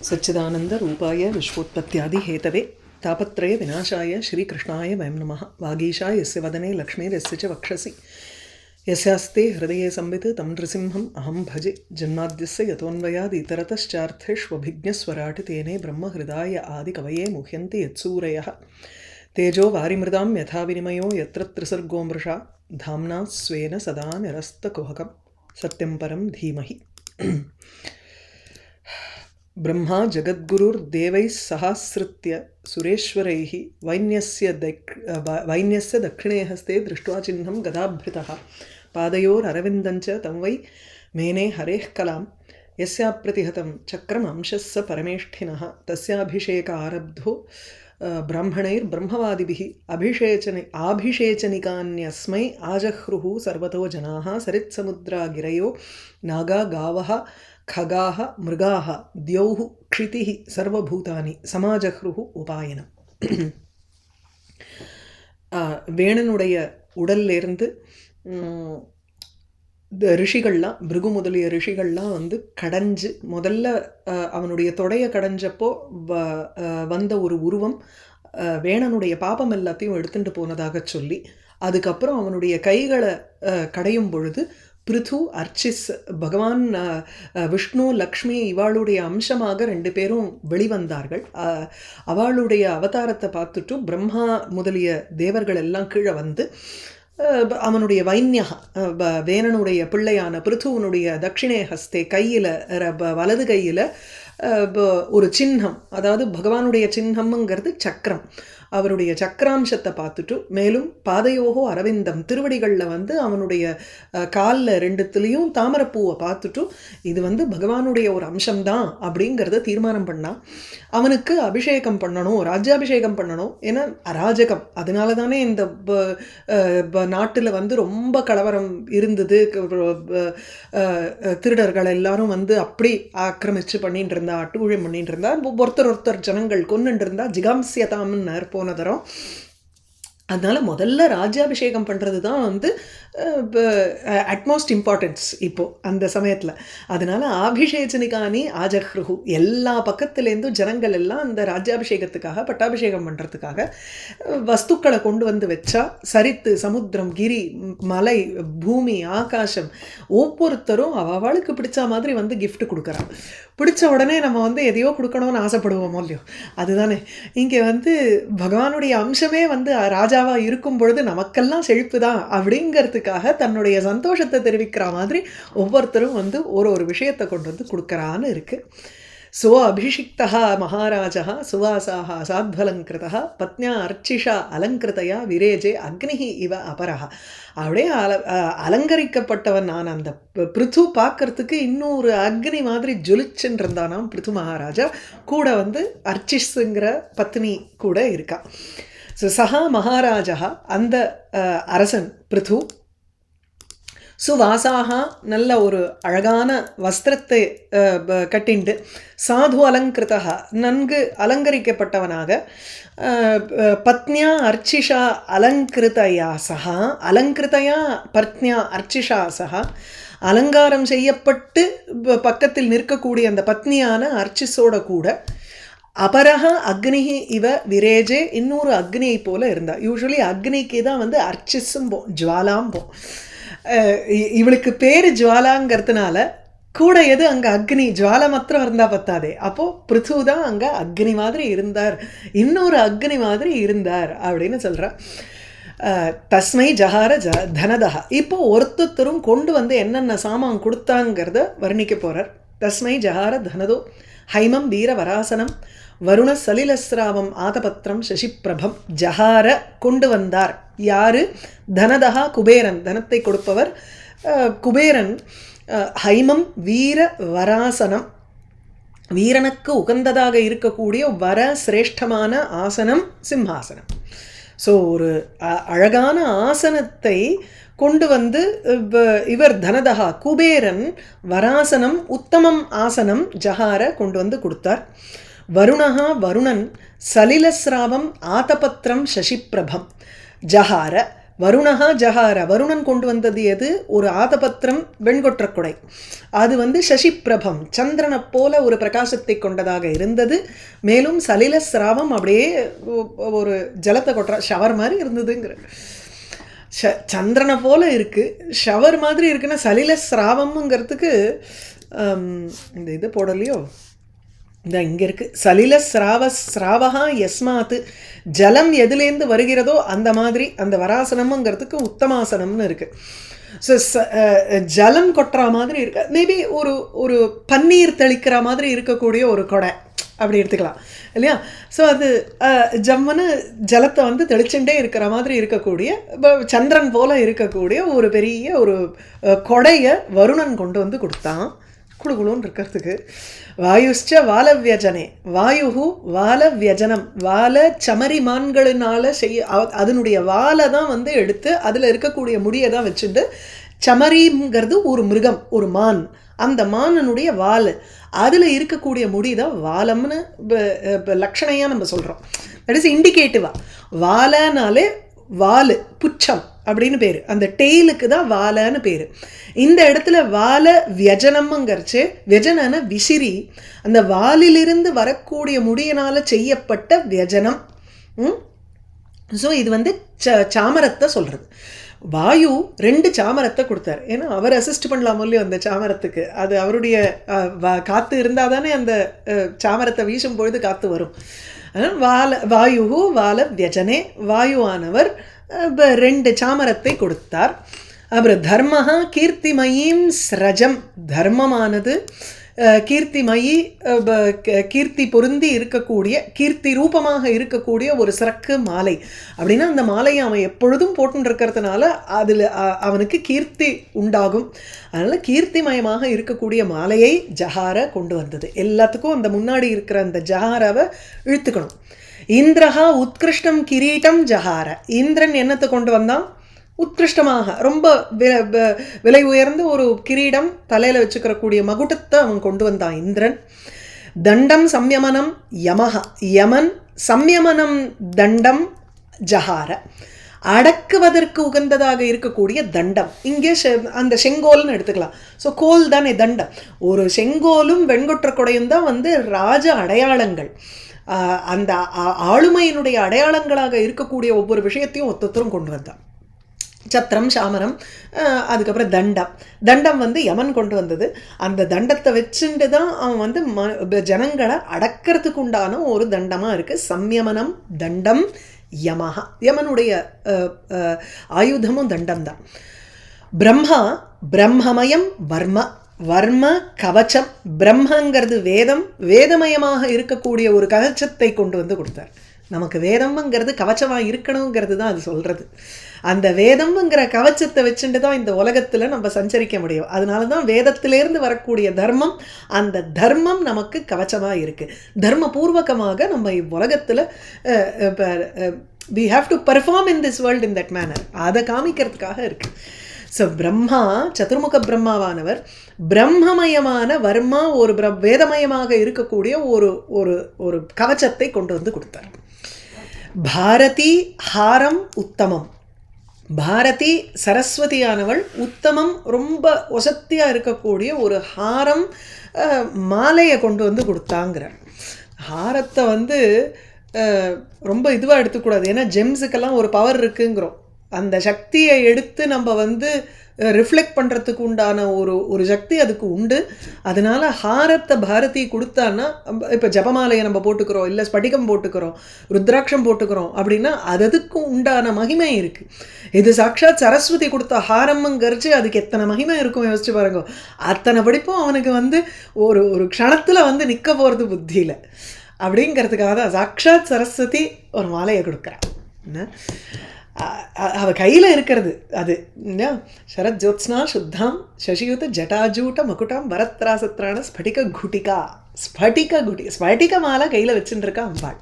सच्चिदानंद रूपाय विश्वोत्पत्त्यादि Hathaway तापत्रय विनाशाय श्री कृष्णाय वयं नमः। वागीशाय यस्य वदने लक्ष्मीर्यस्य च वक्षसि यस्यास्ते हृदये संवित् तं नृसिंहम् अहं भजे। जन्माद्यस्य यतोऽन्वयाद् इतरतश्चार्थेष्वभिज्ञस्वराट् तेने ब्रह्महृदाय आदिकवये मुह्यन्ति यत्सूरयः। तेजो वारिमृदां यथा विनिमयो यत्र त्रिसर्गो मृषा धाम्ना स्वेन सदा निरस्तकुहकं सत्यं परं धीमहि। ब्रह्मा जगद्गुरुर्देवैः सहाश्रित्य सुरेश्वरैः वैन्यस्य दक्षिणे हस्ते दृष्ट्वा चिह्नं गदाभृतः पादयोररविन्दं च तं वै मेने हरेः कलां यस्याप्रतिहतं चक्रमंशः स परमेष्ठिनः तस्याभिषेक आरब्धो ब्राह्मणैर्ब्रह्मवादिभिः आभिषेचनिकान्यस्मै आजह्रुः सर्वतो जनाः। सरित्समुद्रा गिरयो नागा गावः खगाः मृगाः द्यौः क्षितिः सर्वभूतानि समाजह्रुः उपायனம். வேணனுடைய உடல்லேருந்து ரிஷிகள்லாம் பிருகு முதலிய ரிஷிகள்லாம் வந்து கடைஞ்சு முதல்ல அவனுடைய தொடையை கடைஞ்சப்போ வந்த ஒரு உருவம் வேணனுடைய பாபம் எல்லாத்தையும் எடுத்துட்டு போனதாக சொல்லி அதுக்கப்புறம் அவனுடைய கைகளை கடையும் பொழுது பிருது அர்ச்சிஸ் பகவான் விஷ்ணு லக்ஷ்மி இவாளுடைய அம்சமாக ரெண்டு பேரும் வெளிவந்தார்கள். அவளுடைய அவதாரத்தை பார்த்துட்டு பிரம்மா முதலிய தேவர்கள் எல்லாம் கீழே வந்து அவனுடைய வைன்யா வேணனுடைய பிள்ளையான பிருத்துவனுடைய தட்சிணே ஹஸ்தே கையில் வலது கையில் ஒரு சின்னம், அதாவது பகவானுடைய சின்னம்ங்கிறது சக்கரம், அவருடைய சக்கராம்சத்தை பார்த்துட்டு மேலும் பாதையோகோ அரவிந்தம் திருவடிகளில் வந்து அவனுடைய காலில் ரெண்டுத்துலேயும் தாமரப்பூவை பார்த்துட்டு இது வந்து பகவானுடைய ஒரு அம்சம்தான் அப்படிங்கிறத தீர்மானம் பண்ணான். அவனுக்கு அபிஷேகம் பண்ணணும், ராஜ்யாபிஷேகம் பண்ணணும். ஏன்னா அராஜகம், அதனால தானே இந்த நாட்டில் வந்து ரொம்ப கலவரம் இருந்தது. திருடர்கள் எல்லாரும் வந்து அப்படி ஆக்கிரமிச்சு பண்ணிட்டு இருந்தா, அட்டூழியம் பண்ணிட்டு இருந்தா, ஒருத்தர் ஜனங்கள் கொன்னுட்டு இருந்தா, ஜிகாம்சியதாம்னு போன தரம். அதனால முதல்ல ராஜ்யாபிஷேகம் பண்ணுறது தான் வந்து அட்மோஸ்ட் இம்பார்ட்டன்ஸ் இப்போது அந்த சமயத்தில். அதனால் ஆபிஷேச்சனிகானி ஆஜஹ்ருஹு எல்லா பக்கத்துலேருந்தும் ஜனங்கள் எல்லாம் அந்த ராஜ்யாபிஷேகத்துக்காக பட்டாபிஷேகம் பண்ணுறதுக்காக வஸ்துக்களை கொண்டு வந்து வச்சா, சரித்து சமுத்திரம் கிரி மலை பூமி ஆகாசம் ஒவ்வொருத்தரும் அவளுக்கு பிடிச்ச மாதிரி வந்து கிஃப்ட் கொடுக்குறான். பிடிச்ச உடனே நம்ம வந்து எதையோ கொடுக்கணும்னு ஆசைப்படுவோமோ இல்லையோ, அதுதானே இங்கே வந்து பகவானுடைய அம்சமே வந்து ராஜாவாக இருக்கும் பொழுது நமக்கெல்லாம் செழிப்பு தான் அப்படிங்கிறதுக்காக தன்னுடைய சந்தோஷத்தை தெரிவிக்கிற மாதிரி ஒவ்வொருத்தரும் வந்து ஒரு விஷயத்தை கொண்டு வந்து கொடுக்குறான்னு இருக்குது. சோ அபிஷிக்தா மகாராஜா சுவாசாக சாத்வலங்கிருதா பத்னியா அர்ச்சிஷா அலங்கிருதையா விரேஜே அக்னிஹி இவ அபரஹா. அப்படியே அலங்கரிக்கப்பட்டவன் நான் அந்த பிருத்து பார்க்கறதுக்கு இன்னொரு அக்னி மாதிரி ஜொலிச்சுன்னு இருந்தானாம் பிருத்து மகாராஜா. கூட வந்து அர்ச்சிஷுங்கிற பத்னி கூட இருக்கா. ஸோ சஹா மகாராஜா அந்த அரசன் பிருத்து சுவாசாக நல்ல ஒரு அழகான வஸ்திரத்தை கட்டிண்டு சாது அலங்கிருதா நன்கு அலங்கரிக்கப்பட்டவனாக பத்னியா அர்ச்சிஷா அலங்கிருதையா சகா அலங்கிருதையா பத்னியா அர்ச்சிஷா சகா அலங்காரம் செய்யப்பட்டு பக்கத்தில் நிற்கக்கூடிய அந்த பத்னியான அர்ச்சிஸோட கூட அபரஹ அக்னிஹி இவ விரேஜே இன்னொரு அக்னியை போல இருந்தா. யூஸ்வலி அக்னிக்கு தான் வந்து அர்ச்சிஸும்போம் ஜுவாலாம்போம். இவளுக்கு பேர் ஜுவாலாங்கிறதுனால கூட எது அங்கே அக்னி ஜுவாலை மாத்திரம் இருந்தால் பத்தாதே, அப்போது பிருத்து தான் அங்கே அக்னி மாதிரி இருந்தார், இன்னொரு அக்னி மாதிரி இருந்தார் அப்படின்னு சொல்கிறார். தஸ்மை ஜஹார தனதா. இப்போது ஒருத்தரும் கொண்டு வந்து என்னென்ன சாமான் கொடுத்தாங்கிறத வர்ணிக்க போகிறார். தஸ்மை ஜஹார தனதோ ஹைமம் வீர வராசனம் வருண சலிலஸ்ராவம் ஆதபத்திரம் சசிப்பிரபம். ஜஹார கொண்டு வந்தார் யாரு? தனதா குபேரன், தனத்தை கொடுப்பவர் குபேரன். ஹைமம் வீர வராசனம் வீரனுக்கு உகந்ததாக இருக்கக்கூடிய வர சிரேஷ்டமான ஆசனம் சிம்ஹாசனம். ஸோ ஒரு அழகான ஆசனத்தை கொண்டு வந்து இவர் தனதா குபேரன் வராசனம் உத்தமம் ஆசனம் ஜஹார கொண்டு வந்து கொடுத்தார். வருணஹா வருணன் சலிலஸ்ராவம் ஆதபத்திரம் சசிப்பிரபம் ஜஹார வருணஹா ஜஹார, வருணன் கொண்டு வந்தது எது? ஒரு ஆதபத்திரம், வெண்கொற்ற குடை. அது வந்து சசிப்பிரபம், சந்திரனை போல ஒரு பிரகாசத்தை கொண்டதாக இருந்தது. மேலும் சலில சிராவம், அப்படியே ஒரு ஜலத்தை கொட்டுற ஷவர் மாதிரி இருந்ததுங்கிற. சந்திரனை போல இருக்கு, ஷவர் மாதிரி இருக்குன்னா சலில சிராவம்ங்கிறதுக்கு இந்த இது போடலையோ, இந்த இங்கே இருக்குது, சலில ஸ்ராவகா யஸ்மாத்து, ஜலம் எதுலேருந்து வருகிறதோ அந்த மாதிரி, அந்த வராசனம்ங்கிறதுக்கு உத்தமாசனம்னு இருக்குது. ஸோ ஜலம் கொட்டுற மாதிரி இருக்கு, மேபி ஒரு ஒரு பன்னீர் தெளிக்கிற மாதிரி இருக்கக்கூடிய ஒரு கொடை அப்படி எடுத்துக்கலாம் இல்லையா. ஸோ அது ஜம்முன்னு ஜலத்தை வந்து தெளிச்சுட்டே இருக்கிற மாதிரி இருக்கக்கூடிய, சந்திரன் போல இருக்கக்கூடிய ஒரு பெரிய ஒரு கொடையை வருணன் கொண்டு வந்து கொடுத்தான், குழுகுழுன்னு இருக்கிறதுக்கு. வாயுஷ்ச வாலவியஜனே, வாயு வாலவியஜனம், வால சமரி மான்களினால அதனுடைய வாலை தான் வந்து எடுத்து அதில் இருக்கக்கூடிய முடியை தான் வச்சுட்டு, சமரிங்கிறது ஒரு மிருகம், ஒரு மான், அந்த மானனுடைய வால், அதில் இருக்கக்கூடிய முடி தான் வாலம்னு லக்ஷணையாக நம்ம சொல்கிறோம். That is இண்டிகேட்டிவா. வாலனாலே வால், புச்சம் அப்படின்னு பேர், அந்த டெய்லுக்கு தான் வாலன்னு பேர். இந்த இடத்துல வால வியஜனம்ங்கிறச்சு, வியஜனன விசிறி, அந்த வாலிலிருந்து வரக்கூடிய முடியினால் செய்யப்பட்ட வியஜனம். ஸோ இது வந்து சாமரத்தை சொல்கிறது. வாயு 2 சாமரத்தை கொடுத்தார். ஏன்னா அவர் அசிஸ்ட் பண்ணலாம் இல்லையோ அந்த சாமரத்துக்கு, அது அவருடைய காற்று இருந்தால் தானே அந்த சாமரத்தை வீசும் பொழுது காற்று வரும். வாயு வால வியஜனே, வாயுவானவர் 2 சாமரத்தை கொடுத்தார். அப்புறம் தர்மஹா கீர்த்திமயீம் ஸ்ரஜம், தர்மமானது கீர்த்திமயி, கீர்த்தி பொருந்தி இருக்கக்கூடிய, கீர்த்தி ரூபமாக இருக்கக்கூடிய ஒரு சிறக்கு மாலை. அப்படின்னா அந்த மாலையை அவன் எப்பொழுதும் போட்டுன்னு இருக்கிறதுனால அதில் அவனுக்கு கீர்த்தி உண்டாகும். அதனால் கீர்த்திமயமாக இருக்கக்கூடிய மாலையை ஜஹார கொண்டு வந்தது. எல்லாத்துக்கும் அந்த முன்னாடி இருக்கிற அந்த ஜஹாராவை இழுத்துக்கணும். இந்திரஹா உத்கிருஷ்டம் கிரீட்டம் ஜஹார, இந்திரன் என்னத்தை கொண்டு வந்தான்? உத்கிருஷ்டமாக ரொம்ப விலை உயர்ந்த ஒரு கிரீடம், தலையில் வச்சுக்கிறக்கூடிய மகுட்டத்தை அவன் கொண்டு வந்தான் இந்திரன். தண்டம் சம்யமனம் யமஹா, யமன் சம்யமனம் தண்டம் ஜஹார, அடக்குவதற்கு உகந்ததாக இருக்கக்கூடிய தண்டம். இங்கே அந்த செங்கோல்னு எடுத்துக்கலாம். ஸோ கோல் தானே தண்டம். ஒரு செங்கோலும் வெண்கொற்ற கொடையும் தான் வந்து ராஜ அடையாளங்கள். அந்த ஆளுமையினுடைய அடையாளங்களாக இருக்கக்கூடிய ஒவ்வொரு விஷயத்தையும் ஒத்தொத்தரும் கொண்டு வந்தான். சத்திரம், சாமரம், அதுக்கப்புறம் தண்டம். தண்டம் வந்து யமன் கொண்டு வந்தது. அந்த தண்டத்தை வச்சுட்டு தான் அவன் வந்து ஜனங்களை அடக்கிறதுக்கு உண்டான ஒரு தண்டமாக இருக்குது. சம்யமனம் தண்டம் யமஹா, யமனுடைய ஆயுதமும் தண்டம் தான். பிரம்மா பிரம்மமயம் வர்ம, வர்ம கவச்சம், பிரம்மங்கிறது வேதம், வேதமயமாக இருக்கக்கூடிய ஒரு கவச்சத்தை கொண்டு வந்து கொடுத்தார். நமக்கு வேதம்ங்கிறது கவச்சமாக இருக்கணுங்கிறது தான் அது சொல்கிறது. அந்த வேதம்ங்கிற கவச்சத்தை வச்சுட்டு தான் இந்த உலகத்தில் நம்ம சஞ்சரிக்க முடியும். அதனால தான் வேதத்திலேருந்து வரக்கூடிய தர்மம், அந்த தர்மம் நமக்கு கவச்சமாக இருக்குது. தர்மபூர்வகமாக நம்ம இவ்வுலகத்தில் we have to perform in this world in that manner, அதை காமிக்கிறதுக்காக இருக்குது. ஸோ பிரம்மா, சதுர்முக பிரம்மாவானவர் பிரம்மமயமான வர்மா, ஒரு வேதமயமாக இருக்கக்கூடிய ஒரு ஒரு ஒரு கவச்சத்தை கொண்டு வந்து கொடுத்தார். பாரதி ஹாரம் உத்தமம், பாரதி சரஸ்வதியானவள் உத்தமம், ரொம்ப வசத்தியாக இருக்கக்கூடிய ஒரு ஹாரம், மாலையை கொண்டு வந்து கொடுத்தாங்கிறார். ஹாரத்தை வந்து ரொம்ப இதுவாக எடுத்துக்கூடாது, ஏன்னா ஜெம்ஸுக்கெல்லாம் ஒரு பவர் இருக்குங்கிறோம். அந்த சக்தியை எடுத்து நம்ம வந்து ரிஃப்ளெக்ட் பண்ணுறதுக்கு உண்டான ஒரு சக்தி அதுக்கு உண்டு. அதனால் ஹாரத்தை பாரதி கொடுத்தான்னா, இப்போ ஜபமாலையை நம்ம போட்டுக்கிறோம், இல்லை ஸ்படிகம் போட்டுக்கிறோம், ருத்ராட்சம் போட்டுக்கிறோம் அப்படின்னா அதுக்கும் உண்டான மகிமை இருக்குது. இது சாட்சாத் சரஸ்வதி கொடுத்த ஹாரம்ங்கிறச்சு அதுக்கு எத்தனை மகிமை இருக்கும் யோசிச்சு பாருங்க. அத்தனை படிப்பும் அவனுக்கு வந்து ஒரு ஒரு க்ஷணத்தில் வந்து நிற்க போகிறது புத்தியில். அப்படிங்கிறதுக்காக தான் சாட்சாத் சரஸ்வதி ஒரு மாலையை கொடுக்குறான். அவள் கையில் இருக்கிறது அது சரத் ஜோத்ஸ்னா சுத்தாம் சசியுத ஜட்டாஜூட்ட மகுட்டாம் வரத்ராசத்ரான ஸ்படிக குட்டிகா, ஸ்படிக குட்டி, ஸ்படிக மாலை கையில் வச்சுட்டுருக்கா அம்பாள்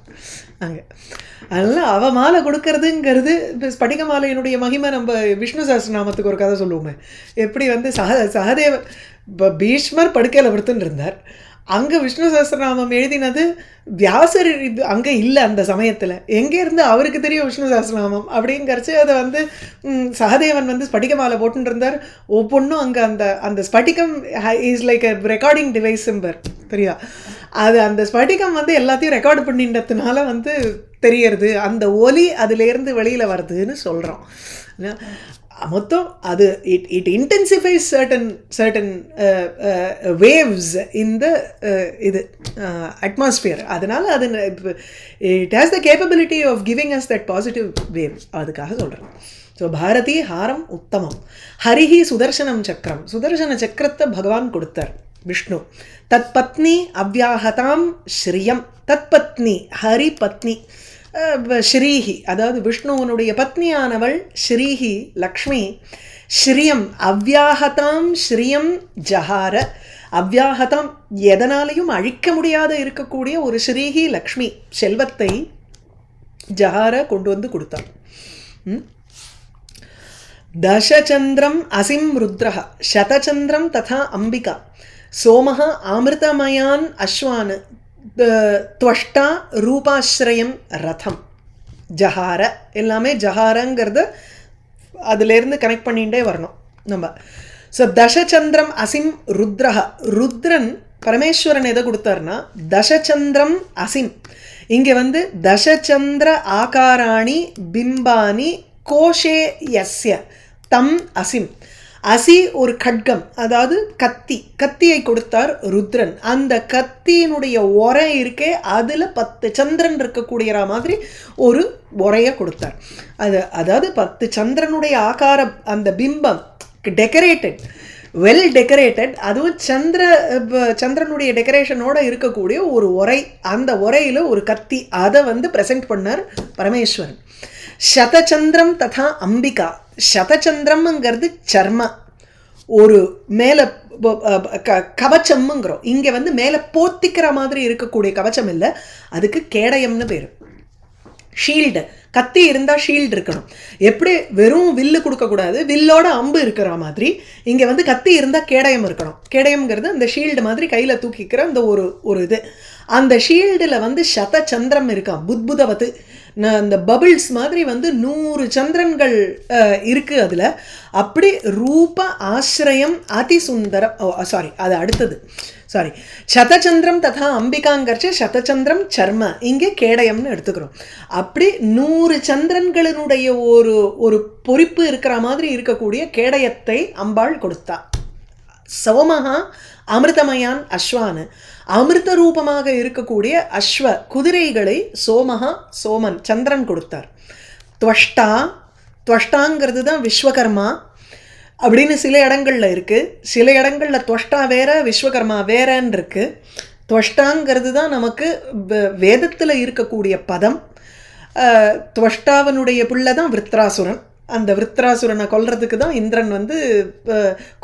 அங்கே. அதனால் அவள் மாலை கொடுக்கறதுங்கிறது, இப்போ ஸ்படிக மாலையினுடைய மகிமை நம்ம விஷ்ணு சஹஸ்ரநாமத்துக்கு ஒரு கதை சொல்லுவோமே, எப்படி வந்து சகதேவ பீஷ்மர் படுக்கையில் படுத்துன்னு இருந்தார், அங்கே விஷ்ணு சஹஸ்ரநாமம் எழுதினது வியாசர் இது அங்கே இல்லை அந்த சமயத்தில். எங்கேருந்து அவருக்கு தெரியும் விஷ்ணு சஹஸ்ரநாமம் அப்படிங்கிறச்சு அதை வந்து சகதேவன் வந்து ஸ்படிக மாலை போட்டுன்னு இருந்தார். ஒவ்வொன்றும் அங்கே அந்த அந்த ஸ்படிகம் is like a recording device சிம்பர் தெரியா. அது அந்த ஸ்படிகம் வந்து எல்லாத்தையும் ரெக்கார்டு பண்ணின்றதுனால வந்து தெரியறது, அந்த ஒலி அதுலேருந்து வெளியில் வருதுன்னு சொல்கிறோம். மொத்தம் அது இட் இன்டென்சிஃபைஸ் சர்டன் வேவ்ஸ் இந்த இது அட்மாஸ்பியர். அதனால் அது it has the capability of giving us that positive wave. அதுக்காக சொல்கிறேன். ஸோ பாரதி ஹாரம் உத்தமம். ஹரிஹி சுதர்சனம் சக்கரம். சுதர்சன சக்கரத்தை பகவான் கொடுத்தார் விஷ்ணு. தத் பத்னி அவ்யாஹதாம் ஸ்ரீயம். தத் பத்னி ஹரி பத்னி ஸ்ரீஹி, அதாவது விஷ்ணுவனுடைய பத்னியானவள் ஸ்ரீஹி லக்ஷ்மி. ஸ்ரீயம் அவ்யாஹதாம் ஸ்ரீயம் ஜஹார. அவ்யாஹதாம் எதனாலையும் அழிக்க முடியாத இருக்கக்கூடிய ஒரு ஸ்ரீஹி லக்ஷ்மி செல்வத்தை ஜஹார கொண்டு வந்து கொடுத்தாள். தசச்சந்திரம் அசிம் ருத்ரஹ சதச்சந்திரம் ததா அம்பிகா சோமஹ அமிர்தமயான் அஸ்வான் துவஷ்டா ரூபாஸ்ரயம் ரதம். ஜஹார எல்லாமே ஜஹாரங்கிறது அதுலேருந்து கனெக்ட் பண்ணிகிட்டே வரணும் நம்ம. ஸோ தசச்சந்திரம் அசிம் ருத்ரஹ. ருத்ரன் பரமேஸ்வரன் எதை கொடுத்தாருன்னா தசச்சந்திரம் அசிம். இங்கே வந்து தசச்சந்திர ஆகாராணி பிம்பானி கோஷே யஸ்ய தம் அசிம். அசி ஒரு கட்கம், அதாவது கத்தியை கொடுத்தார் ருத்ரன். அந்த கத்தியினுடைய உரை இருக்கே அதில் 10 சந்திரன் இருக்கக்கூடிய மாதிரி ஒரு உரையை கொடுத்தார். அதாவது 10 சந்திரனுடைய ஆகார அந்த பிம்பம் டெக்கரேட்டட், வெல் டெக்கரேட்டட். அதுவும் சந்திரனுடைய டெக்கரேஷனோட இருக்கக்கூடிய ஒரு உரை. அந்த உரையில் ஒரு கத்தி, அதை வந்து ப்ரெசென்ட் பண்ணார் பரமேஸ்வரன். சதச்சந்திரம் ததா அம்பிகா. சதச்சந்திரம்ங்கிறது சர்ம, ஒரு மேலே கவச்சம்ங்கிறோம். இங்கே வந்து மேலே போத்திக்கிற மாதிரி இருக்கக்கூடிய கவச்சம் இல்லை, அதுக்கு கேடயம்னு பேர். ஷீல்டு, கத்தி இருந்தால் ஷீல்டு இருக்கணும். எப்படி வெறும் வில்லு கொடுக்கக்கூடாது, வில்லோட அம்பு இருக்கிற மாதிரி இங்கே வந்து கத்தி இருந்தால் கேடயம் இருக்கணும். கேடயம்ங்கிறது அந்த ஷீல்டு மாதிரி கையில் தூக்கிக்கிற அந்த ஒரு இது. அந்த ஷீல்டில் வந்து சதச்சந்திரம் இருக்கான், புத்புதவத்து. அந்த பபிள்ஸ் மாதிரி வந்து 100 சந்திரன்கள் இருக்குது அதில். அப்படி ரூப ஆசிரியம் அதிசுந்தரம். சாரி, அது அடுத்தது. சாரி, சதச்சந்திரம் ததா அம்பிகாங்கர்ச்சி சதச்சந்திரம் சர்ம, இங்கே கேடயம்னு எடுத்துக்கிறோம். அப்படி 100 சந்திரன்களினுடைய ஒரு பொறிப்பு இருக்கிற மாதிரி இருக்கக்கூடிய கேடயத்தை அம்பாள் கொடுத்தா. சோமஹா அமிர்தமயான் அஸ்வான். அமிர்த ரூபமாக இருக்கக்கூடிய அஸ்வ குதிரைகளை சோமஹா சோமன் சந்திரன் கொடுத்தார். துவஷ்டா, துவஷ்டாங்கிறது தான் விஸ்வகர்மா அப்படின்னு சில இடங்களில் இருக்குது. சில இடங்களில் துவஷ்டா வேற விஸ்வகர்மா வேறன்னு இருக்குது. துவஷ்டாங்கிறது தான் நமக்கு வேதத்தில் இருக்கக்கூடிய பதம். துவஷ்டாவனுடைய பிள்ளை தான் விருத்ராசுரன். அந்த விருத்ராசுரனை கொல்றதுக்கு தான் இந்திரன் வந்து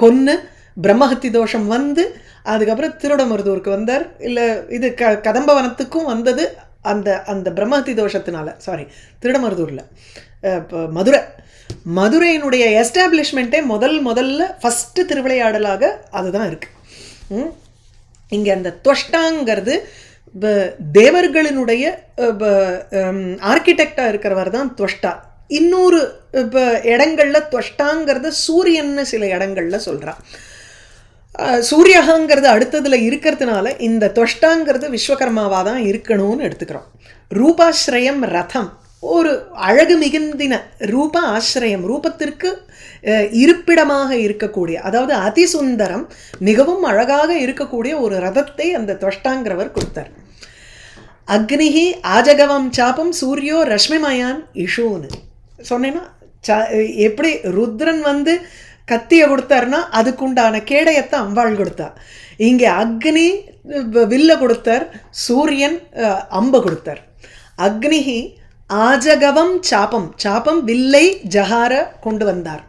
கொன்று பிரம்மஹத்தி தோஷம் வந்து அதுக்கப்புறம் திருடமருதூருக்கு வந்தார். இல்லை இது கதம்பவனத்துக்கும் வந்தது அந்த பிரம்மஹத்தி தோஷத்தினால. சாரி, திருடமருதூரில் இப்போ மதுரையினுடைய எஸ்டாப்ளிஷ்மெண்ட்டே முதல்ல ஃபஸ்ட்டு திருவிளையாடலாக அதுதான் இருக்குது. இங்கே அந்த துவஷ்டாங்கிறது தேவர்களினுடைய ஆர்கிடெக்டாக இருக்கிறவர் தான் துவஷ்டா. இன்னொரு இப்போ இடங்களில் துவஷ்டாங்கிறது சூரியன்னு சில இடங்களில் சொல்கிறான். சூரியகாங்கிறது அடுத்ததில் இருக்கிறதுனால இந்த துவஷ்டாங்கிறது விஸ்வகர்மாவாக தான் இருக்கணும்னு எடுத்துக்கிறோம். ரூபாஸ்ரயம் ரதம், ஒரு அழகு மிகுந்தின ரூப ஆசிரியம், ரூபத்திற்கு இருப்பிடமாக இருக்கக்கூடிய, அதாவது அதிசுந்தரம் மிகவும் அழகாக இருக்கக்கூடிய ஒரு ரதத்தை அந்த துவஷ்டாங்கிறவர் கொடுத்தார். அக்னிஹி ஆஜகவம் சாபம் சூரியோ ரஷ்மிமயான் இஷூன்னு சொன்னேன்னா, எப்படி ருத்ரன் வந்து கத்தியை கொடுத்தாருன்னா அதுக்குண்டான கேடயத்தை அம்பாள் கொடுத்தா. இங்கே அக்னி வில்ல கொடுத்தார், சூரியன் அம்பை கொடுத்தார். அக்னிஹி ஆஜகவம் சாபம், சாபம் வில்லை ஜஹார கொண்டு வந்தார்.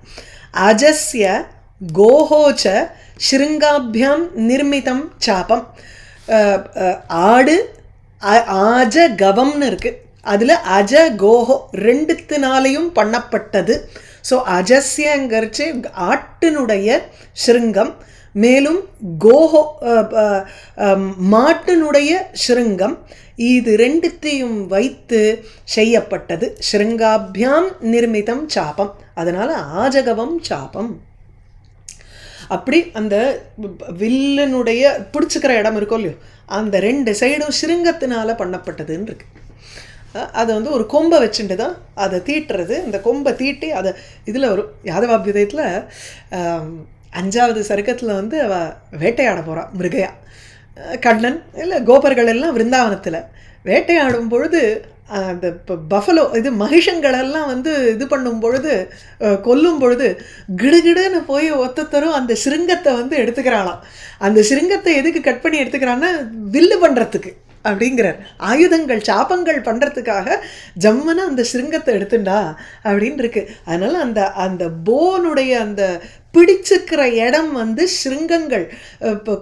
அஜஸ்ய கோஹோச்ச ஸ்ருங்காபியாம் நிர்மிதம் சாபம். ஆடு ஆஜகவம்னு இருக்குது, அதில் அஜ கோஹோ ரெண்டுத்தினாலையும் பண்ணப்பட்டது. ஸோ அஜஸ்யங்கரிச்சு ஆட்டினுடைய ஸ்ருங்கம், மேலும் கோஹோ மாட்டினுடைய சிருங்கம், இது ரெண்டுத்தையும் வைத்து செய்யப்பட்டது. ஸ்ருங்காபியாம் நிர்மிதம் சாபம், அதனால ஆஜகவம் சாபம். அப்படி அந்த வில்லனுடைய பிடிச்சிக்கிற இடம் இருக்கோ இல்லையோ, அந்த 2 சைடும் சிருங்கத்தினால பண்ணப்பட்டதுன்னு இருக்கு. அதை வந்து ஒரு கொம்பை வச்சுட்டு தான் அதை தீட்டுறது. இந்த கொம்பை தீட்டி அதை இதில் வரும் யாதவாபியுதயத்தில் 5வது சர்க்கத்தில் வந்து அவள் வேட்டையாட போகிறாள் மிருகையா. கண்ணன் இல்லை கோபர்கள் எல்லாம் விருந்தாவனத்தில் வேட்டையாடும் பொழுது அந்த பஃபலோ இது மகிஷங்களெல்லாம் வந்து இது பண்ணும் பொழுது, கொல்லும் பொழுது கிடுகிடுன்னு போய் ஒத்தத்தரும் அந்த சிருங்கத்தை வந்து எடுத்துக்கிறாளாம். அந்த சிருங்கத்தை எதுக்கு கட் பண்ணி எடுத்துக்கிறான்னா வில்லு பண்ணுறதுக்கு அப்படிங்கிறார். ஆயுதங்கள் சாப்பங்கள் பண்ணுறதுக்காக ஜம்முன்னு அந்த சிருங்கத்தை எடுத்துண்டா அப்படின்னு இருக்கு. அதனால் அந்த அந்த போனுடைய அந்த பிடிச்சுக்கிற இடம் வந்து சிருங்கங்கள்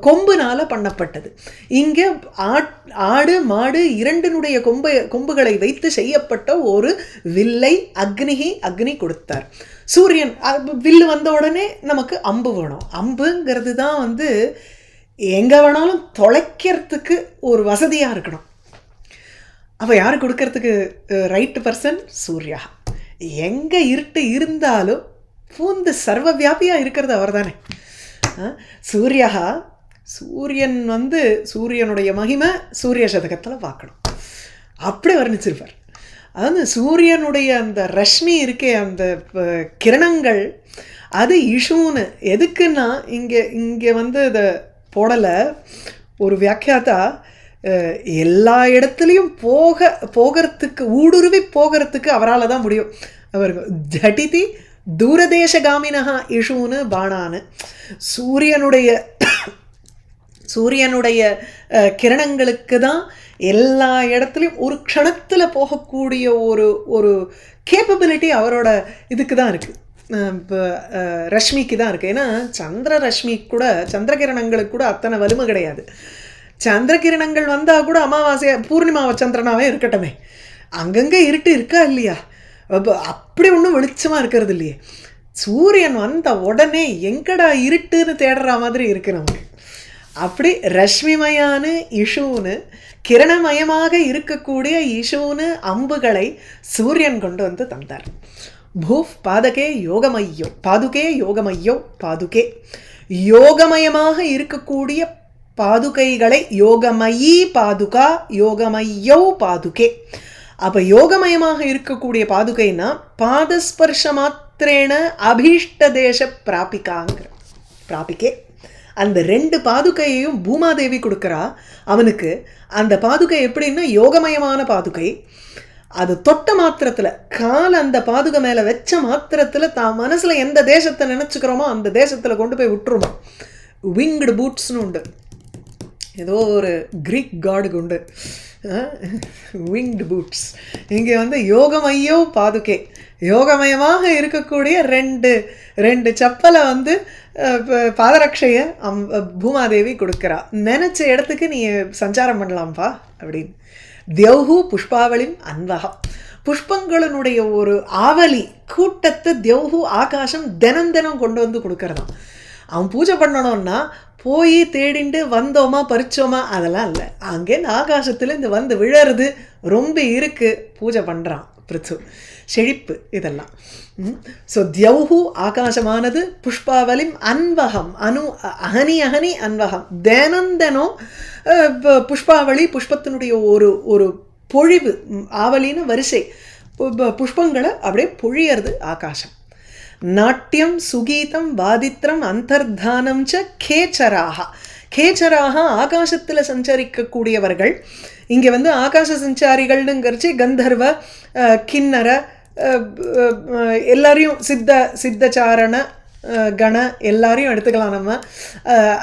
கொம்புனால பண்ணப்பட்டது. இங்கே ஆடு மாடு இரண்டினுடைய கொம்புகளை வைத்து செய்யப்பட்ட ஒரு வில்லை அக்னி கொடுத்தார். சூரியன் வில்லு வந்த உடனே நமக்கு அம்பு வேணும். அம்புங்கிறது தான் வந்து எங்கே வேணாலும் தொலைக்கிறதுக்கு ஒரு வசதியாக இருக்கணும். அப்போ யார் கொடுக்கறதுக்கு ரைட்டு பர்சன்? சூர்யா. எங்கே இருட்டு இருந்தாலும் பூந்து சர்வ வியாபியாக இருக்கிறது அவர் தானே. சூர்யா, சூரியன் வந்து சூரியனுடைய மகிமை சூரிய சதகத்தில் பார்க்கணும், அப்படி வர்ணிச்சிருப்பார். அதாவது சூரியனுடைய அந்த ரஷ்மி இருக்கே, அந்த கிரணங்கள், அது இஷூன்னு எதுக்குன்னா இங்கே வந்து இதை போடலை ஒரு வியாக்கியாத்தா, எல்லா இடத்துலையும் போகிறதுக்கு ஊடுருவி போகிறதுக்கு அவரால் தான் முடியும். அவர் ஜட்டிதி தூரதேசகாமினஹா இஷூன்னு பானான்னு, சூரியனுடைய கிரணங்களுக்கு தான் எல்லா இடத்துலையும் ஒரு க்ஷணத்தில் போகக்கூடிய ஒரு கேப்பபிலிட்டி அவரோட இதுக்கு தான் இருக்குது, ரஷ்மிக்கு தான் இருக்குது. ஏன்னா சந்திர ரஷ்மி கூட, சந்திரகிரணங்களுக்கு கூட அத்தனை வலிமை கிடையாது. சந்திரகிரணங்கள் வந்தால் கூட அமாவாசையா பூர்ணிமாவை சந்திரனாவே இருக்கட்டுமே, அங்கங்கே இருட்டு இருக்கா இல்லையா, அப்படி ஒன்றும் வெளிச்சமாக இருக்கிறது இல்லையே. சூரியன் வந்த உடனே எங்கடா இருட்டுன்னு தேடுற மாதிரி இருக்கு நமக்கு. அப்படி ரஷ்மிமயான இஷூன்னு, கிரணமயமாக இருக்கக்கூடிய இஷூன்னு அம்புகளை சூரியன் கொண்டு வந்து தந்தார். பூஃப் பாதுகே யோகமையோ பாதுகே, யோகமயமாக இருக்கக்கூடிய பாதுகைகளை, யோகமயி பாதுகா யோகமையோ பாதுகே. அப்போ யோகமயமாக இருக்கக்கூடிய பாதுகைன்னா பாதஸ்பர்ஷ மாத்திரேன அபீஷ்ட தேச பிராபிக்கே. அந்த 2 பாதுகையையும் பூமாதேவி கொடுக்குறா அவனுக்கு. அந்த பாதுகை எப்படின்னா யோகமயமான பாதுகை. அது தொட்ட மாத்திரத்தில், கால் அந்த பாதுகை மேலே வச்ச மாத்திரத்தில் தான் மனசில் எந்த தேசத்தை நினச்சிக்கிறோமோ அந்த தேசத்தில் கொண்டு போய் விட்டுருமா. விங்டு பூட்ஸ்னு உண்டு, ஏதோ ஒரு கிரீக் காடுக்கு உண்டு விங்டு பூட்ஸ். இங்கே வந்து யோகமையோ பாதுகே, யோகமயமாக இருக்கக்கூடிய 2 செப்பலை வந்து பாதரட்சையை பூமாதேவி கொடுக்குறா. நினச்ச இடத்துக்கு நீ சஞ்சாரம் பண்ணலாம்ப்பா அப்படின்னு. தியௌஹு புஷ்பாவளிம் அன்வகம், புஷ்பங்களினுடைய ஒரு ஆவலி கூட்டத்தை தியௌஹு ஆகாசம் தினம் கொண்டு வந்து கொடுக்கறதாம். அவன் பூஜை பண்ணணும்னா போய் தேடிண்டு வந்தோமா பறிச்சோமா அதெல்லாம் இல்லை, அங்கேருந்து ஆகாசத்தில் இந்த வந்து விழறது ரொம்ப இருக்கு, பூஜை பண்ணுறான் பிருத்து, செழிப்பு இதெல்லாம். ஸோ தியௌஹு ஆகாசமானது, புஷ்பாவலிம் அன்வகம் அகனி அன்வகம், தினம் புஷ்பாவளி, புஷ்பத்தினுடைய ஒரு பொழிவு, ஆவலின்னு வரிசை புஷ்பங்களை அப்படியே பொழியறது ஆகாசம். நாட்டியம் சுகீதம் வாதித்ரம் அந்தர்தானம் ச கேச்சராக ஆகாசத்தில் சஞ்சரிக்கக்கூடியவர்கள். இங்கே வந்து ஆகாச சஞ்சாரிகள்னுங்கிறச்சு கந்தர்வ கிண்ணற எல்லாரையும் சித்தச்சாரண கண எல்லாரையும் எடுத்துக்கலாம் நம்ம.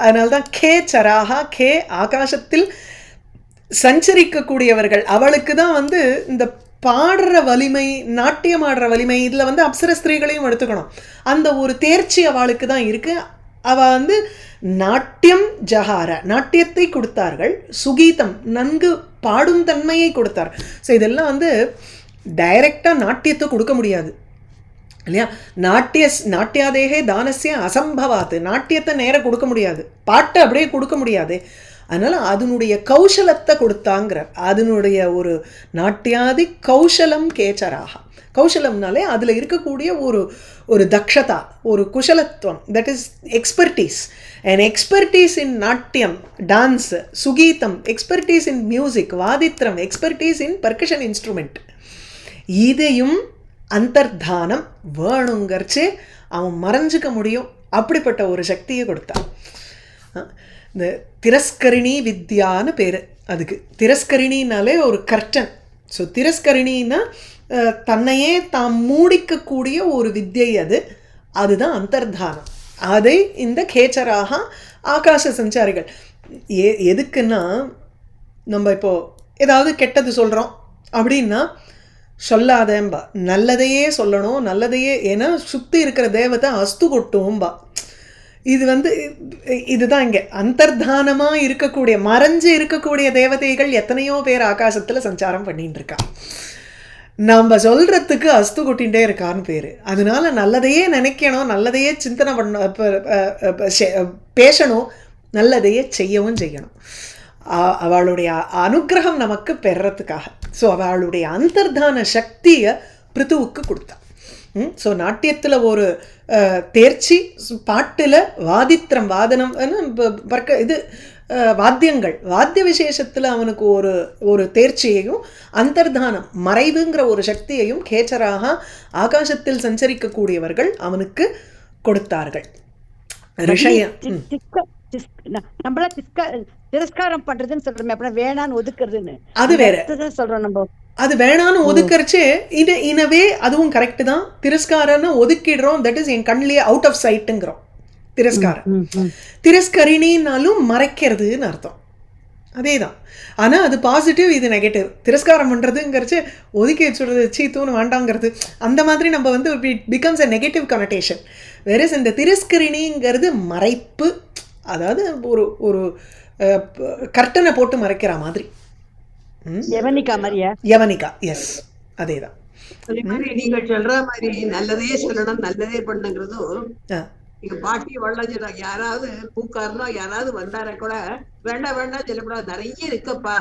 அதனால்தான் கேச்சராக, கே ஆகாசத்தில் சஞ்சரிக்கக்கூடியவர்கள். அவளுக்கு தான் வந்து இந்த பாடுற வலிமை, நாட்டியம் ஆடுற வலிமை, இதில் வந்து அப்சர ஸ்திரீகளையும் எடுத்துக்கணும். அந்த ஒரு தேர்ச்சி அவளுக்கு தான் இருக்குது. அவள் வந்து நாட்டியம் ஜஹார, நாட்டியத்தை கொடுத்தார்கள், சுகீதம் நன்கு பாடும் தன்மையை கொடுத்தார். ஸோ இதெல்லாம் வந்து டைரெக்டாக நாட்டியத்தை கொடுக்க முடியாது. இல்லையா? நாட்டியாதேகே தானசிய அசம்பவாத்து. நாட்டியத்தை நேரம் கொடுக்க முடியாது, பாட்டை அப்படியே கொடுக்க முடியாது. அதனால் அதனுடைய கௌசலத்தை கொடுத்தாங்கிறார். அதனுடைய ஒரு நாட்டியாதி கௌசலம் கேச்சராக. கௌசலம்னாலே அதில் இருக்கக்கூடிய ஒரு தக்ஷதா, ஒரு குஷலத்துவம், that is expertise. And expertise in நாட்டியம், டான்ஸ், சுகீதம், எக்ஸ்பர்டீஸ் இன் மியூசிக், வாதித்ரம், எக்ஸ்பர்டீஸ் இன் பர்கஷன் இன்ஸ்ட்ருமெண்ட், இதையும் அந்தர்தானம் வேணுங்கரிச்சு அவன் மறைஞ்சிக்க முடியும். அப்படிப்பட்ட ஒரு சக்தியை கொடுத்தான். இந்த திரஸ்கரிணி வித்யான்னு பேர் அதுக்கு. திரஸ்கரிணினாலே ஒரு கர்டன். ஸோ திரஸ்கரிணின்னா தன்னையே தாம் மூடிக்கக்கூடிய ஒரு வித்யை, அதுதான் அந்தர்தானம். அதை இந்த கேச்சராக ஆகாச சஞ்சாரிகள் எதுக்குன்னா, நம்ம இப்போது ஏதாவது கெட்டது சொல்கிறோம் அப்படின்னா சொல்லாதேம்பா, நல்லதையே சொல்லணும், நல்லதையே. ஏன்னா சுற்றி இருக்கிற தேவத்தை அஸ்து கொட்டும்பா. இதுதான் இங்கே அந்தர்தானமாக இருக்கக்கூடிய, மறைஞ்சு இருக்கக்கூடிய தேவதைகள் எத்தனையோ பேர் ஆகாசத்தில் சஞ்சாரம் பண்ணிட்டு இருக்கா. நம்ம சொல்கிறதுக்கு அஸ்து கொட்டிகிட்டே இருக்கான்னு பேர். அதனால நல்லதையே நினைக்கணும், நல்லதையே சிந்தனை பேசணும், நல்லதையே செய்யணும். அவளுடைய அனுகிரகம் நமக்கு பெறறதுக்காக. ஸோ அவளுடைய அந்தர்தான சக்தியை பிருத்துவுக்கு கொடுத்தா. ஸோ நாட்டியத்தில் ஒரு தேர்ச்சி, பாட்டில் வாதித்திரம், வாதனம், இது வாத்தியங்கள், வாத்திய விசேஷத்தில் அவனுக்கு ஒரு தேர்ச்சியையும் அந்தர்தானம் மறைவுங்கிற ஒரு சக்தியையும் கேச்சராக ஆகாசத்தில் சஞ்சரிக்கக்கூடியவர்கள் அவனுக்கு கொடுத்தார்கள். நம்மள திரஸ்காரம் பண்றதுன்னு சொல்றோம், அப்புறம் வேணான்னு ஒதுக்குறதுன்னு அது வேற சொல்றோம். நம்ம அது வேணான்னு ஒதுக்கறச்சு இனவே அதுவும் கரெக்ட் தான். திரஸ்காரன்னு ஒதுக்கிடுறோம், தட் இஸ் என் கண்ணிலேயே அவுட் ஆஃப் சைட்டுங்கிறோம். திரஸ்காரம், திரஸ்கரிணின்னாலும் மறைக்கிறதுன்னு அர்த்தம், அதே தான். ஆனால் அது பாசிட்டிவ், இது நெகட்டிவ். திரஸ்காரம் பண்ணுறதுங்கிறச்சு ஒதுக்கி வச்சுடுறது, சீத்தூன்னு வேண்டாங்கிறது, அந்த மாதிரி நம்ம it becomes a negative connotation. Whereas இந்த திரஸ்கரிணிங்கிறது மறைப்பு, அதாவது ஒரு கர்ட்டனை போட்டு மறைக்கிற மாதிரி. யவனிகா, எஸ், அதே தான். நீங்க சொல்ற மாதிரி நல்லதே சொல்லணும், நல்லதே பண்ணுங்கிறதும் இங்க பாட்டி வள்ளஞ்சிடா. யாராவது பூக்காரனோ யாராவது வந்தார கூட வேண்டாம் சொல்லக்கூடாது, நிறைய இருக்கப்பா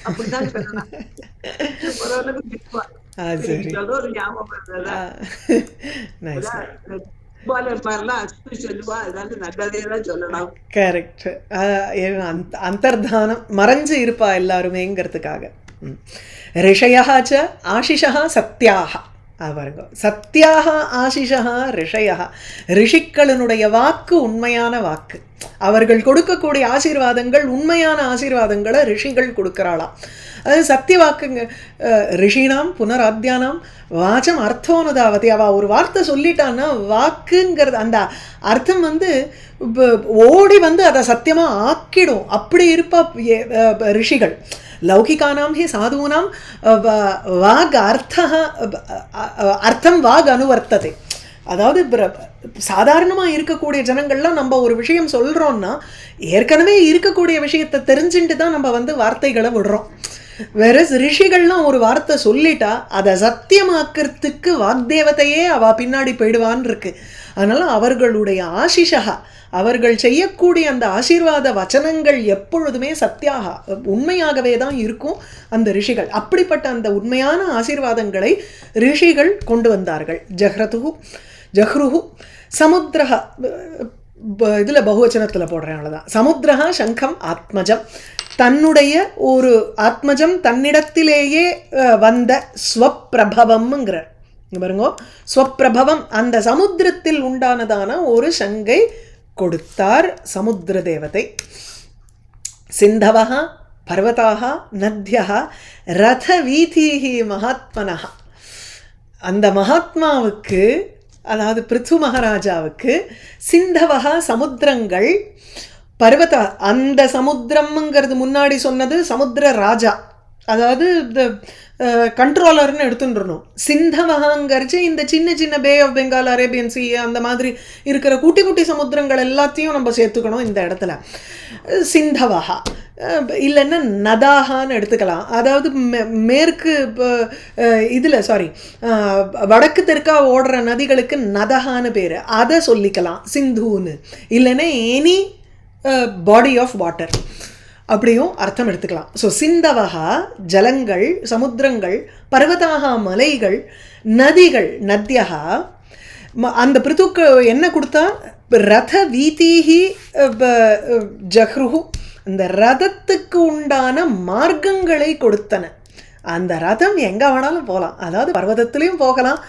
அப்படிதான் சொல்லணும். ஒரு ஞாபகம் கரெக்ட். அந்தர்தானம் மறைஞ்சு இருப்பா எல்லாருமேங்கிறதுக்காக. ரிஷயாச்ச ஆசிஷா சத்யாக. பாருங்க, சத்யாக ஆசிஷா ரிஷயா. ரிஷிக்களினுடைய வாக்கு உண்மையான வாக்கு. அவர்கள் கொடுக்கக்கூடிய ஆசீர்வாதங்கள் உண்மையான ஆசீர்வாதங்களை ரிஷிகள் கொடுக்குறாளாம். அது சத்திய வாக்குங்க. ரிஷினாம் புனராத்தியானாம் வாச்சம் அர்த்தோனுதாவதி. அவள் ஒரு வார்த்தை சொல்லிட்டான்னா வாக்குங்கிறது அந்த அர்த்தம் ஓடி அதை சத்தியமாக ஆக்கிடும். அப்படி இருப்பா ரிஷிகள். லௌகிகானாம் ஹி சாதுனாம் வாக் அர்த்தம் வாக் அனுவர்த்ததை. அதாவது சாதாரணமாக இருக்கக்கூடிய ஜனங்கள்லாம் நம்ம ஒரு விஷயம் சொல்கிறோன்னா ஏற்கனவே இருக்கக்கூடிய விஷயத்தை தெரிஞ்சுட்டு தான் நம்ம வார்த்தைகளை விடுறோம். வேற ரிஷிகள்லாம் ஒரு வார்த்தை சொல்லிட்டா அதை சத்தியமாக்கிறதுக்கு வாக்தேவத்தையே அவள் பின்னாடி போயிடுவான்னு இருக்கு. அதனால் அவர்களுடைய ஆசிஷா, அவர்கள் செய்யக்கூடிய அந்த ஆசீர்வாத வச்சனங்கள் எப்பொழுதுமே சத்தியாக உண்மையாகவே தான் இருக்கும் அந்த ரிஷிகள். அப்படிப்பட்ட அந்த உண்மையான ஆசீர்வாதங்களை ரிஷிகள் கொண்டு வந்தார்கள். ஜஹ்ருஹு சமுத்திரஹ, இதில் பகுவச்சனத்தில் போடுறேன், அவ்வளோதான். சமுத்திரஹா சங்கம் ஆத்மஜம், தன்னுடைய ஒரு ஆத்மஜம் தன்னிடத்திலேயே வந்த ஸ்வப்பிரபவம்ங்கிறார். பாருங்க, ஸ்வப்பிரபவம், அந்த சமுத்திரத்தில் உண்டானதான ஒரு சங்கை கொடுத்தார் சமுத்திர தேவதை. சிந்தவஹ பர்வதாக நத்யஹ ரத வீதீஹி மகாத்மனஹ. அந்த மகாத்மாவுக்கு, அதாவது பிருத்து மகாராஜாவுக்கு, சிந்தவஹ சமுத்திரங்கள், பர்வத, அந்த சமுத்திரம்ங்கிறது முன்னாடி சொன்னது சமுத்திர ராஜா. அதாவது இந்த கண்ட்ரோலர்னு எடுத்துட்டுருணும். சிந்தவகாங்கிறச்சு இந்த சின்ன சின்ன bay of Bengal, Arabian sea அந்த மாதிரி இருக்கிற குட்டி குட்டி சமுத்திரங்கள் எல்லாத்தையும் நம்ம சேர்த்துக்கணும் இந்த இடத்துல. சிந்தவகா இல்லைன்னா நதாகான்னு எடுத்துக்கலாம். அதாவது மேற்கு இதில் வடக்கு தெற்கா ஓடுற நதிகளுக்கு நதகான்னு பேர், அதை சொல்லிக்கலாம் சிந்துன்னு. இல்லைன்னா எனி பாடி ஆஃப் வாட்டர் அப்படியும் அர்த்தம் எடுத்துக்கலாம். ஸோ சிந்தவகா ஜலங்கள், சமுத்திரங்கள், பர்வதாக மலைகள், நதிகள், நத்யகா. அந்த பிருத்துக்கு என்ன கொடுத்தா? ரத வீதீஹி ஜஹ்ருஹு, அந்த ரதத்துக்கு உண்டான மார்க்கங்களை கொடுத்தன. அந்த ரதம் எங்கே வேணாலும் போகலாம். அதாவது பர்வதத்துலேயும் போகலாம்,